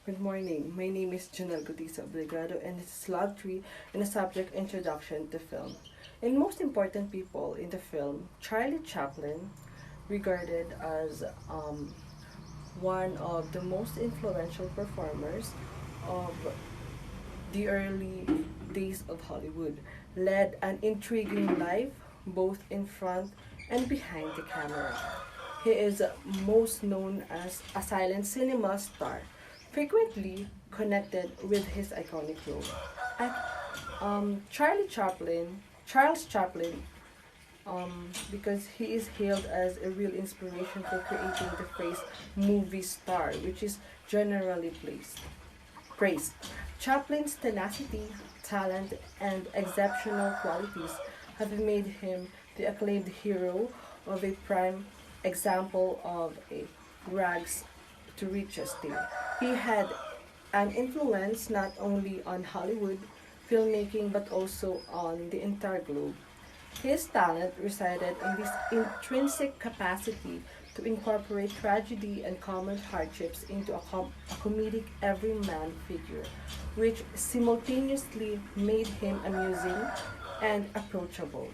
Good morning. My name is Janelle Gutisa Obligado, and this is Log 3 in the subject Introduction to Film. And most important people in the film, Charlie Chaplin, regarded as one of the most influential performers of the early days of Hollywood, led an intriguing life both in front and behind the camera. He is most known as a silent cinema star, frequently connected with his iconic role. Charles Chaplin, because he is hailed as a real inspiration for creating the phrase movie star, which is generally praised. Chaplin's tenacity, talent, and exceptional qualities have made him the acclaimed hero of a prime example of a rags to riches tale. He had an influence not only on Hollywood filmmaking but also on the entire globe. His talent resided in this intrinsic capacity to incorporate tragedy and common hardships into a comedic everyman figure, which simultaneously made him amusing and approachable.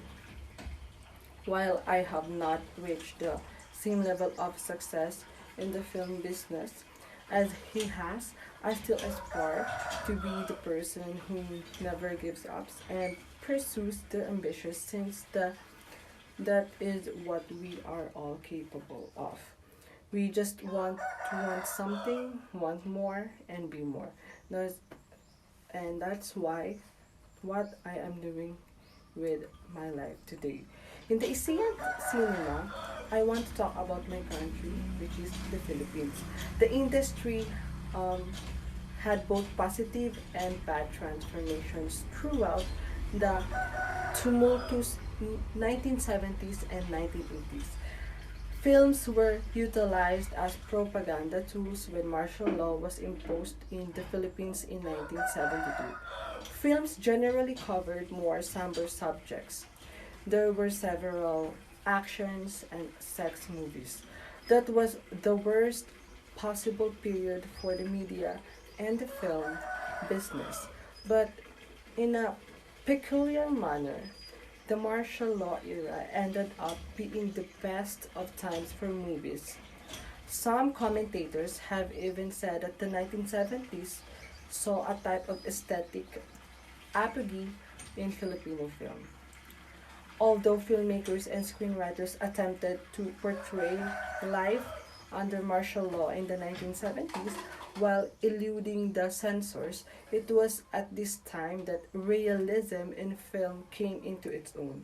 While I have not reached the same level of success in the film business as he has, I still aspire to be the person who never gives up and pursues the ambitious since that is what we are all capable of. We just want something, want more, and be more. That's, and that's why what I am doing with my life today. In the ASEAN cinema, I want to talk about my country, which is the Philippines. The industry um, had both positive and bad transformations throughout the tumultuous 1970s and 1980s. Films were utilized as propaganda tools when martial law was imposed in the Philippines in 1972. Films generally covered more somber subjects. There were several actions and sex movies. That was the worst possible period for the media and the film business. But in a peculiar manner, the martial law era ended up being the best of times for movies. Some commentators have even said that the 1970s saw a type of aesthetic apogee in Filipino film. Although filmmakers and screenwriters attempted to portray life under martial law in the 1970s while eluding the censors, it was at this time that realism in film came into its own.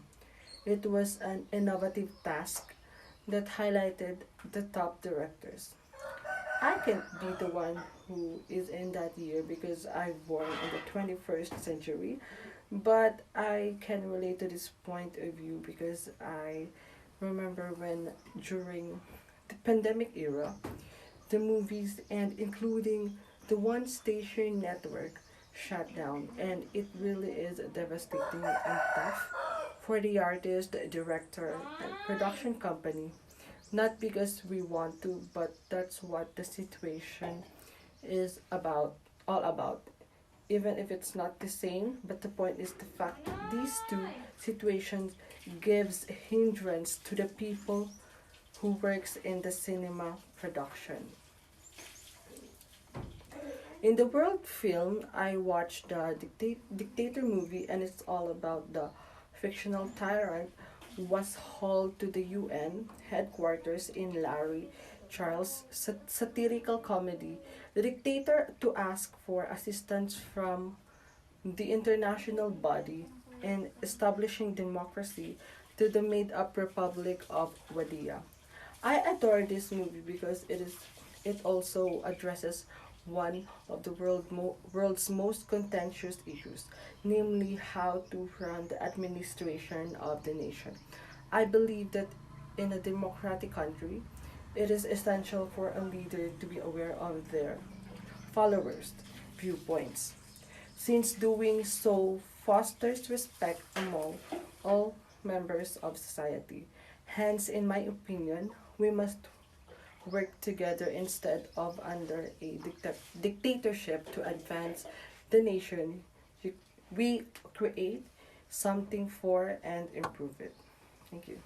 It was an innovative task that highlighted the top directors. I can't be the one who is in that year because I born in the 21st century, but I can relate to this point of view because I remember when during the pandemic era, the movies and including the one station network shut down, and it really is devastating and tough for the artist, director, and production company. Not because we want to, but that's what the situation is all about. Even if it's not the same, but the point is the fact that these two situations gives hindrance to the people who works in the cinema production. In the world film, I watched the Dictator movie, and it's all about the fictional tyrant was hauled to the UN headquarters in Larry Charles' satirical comedy, The Dictator, to ask for assistance from the international body in establishing democracy to the made-up Republic of Wadia. I adore this movie because it also addresses one of the world's most contentious issues, namely how to run the administration of the nation. I believe that in a democratic country, it is essential for a leader to be aware of their followers' viewpoints, since doing so fosters respect among all members of society. Hence, in my opinion, we must work together instead of under a dictatorship to advance the nation. You- We create something for and improve it. Thank you.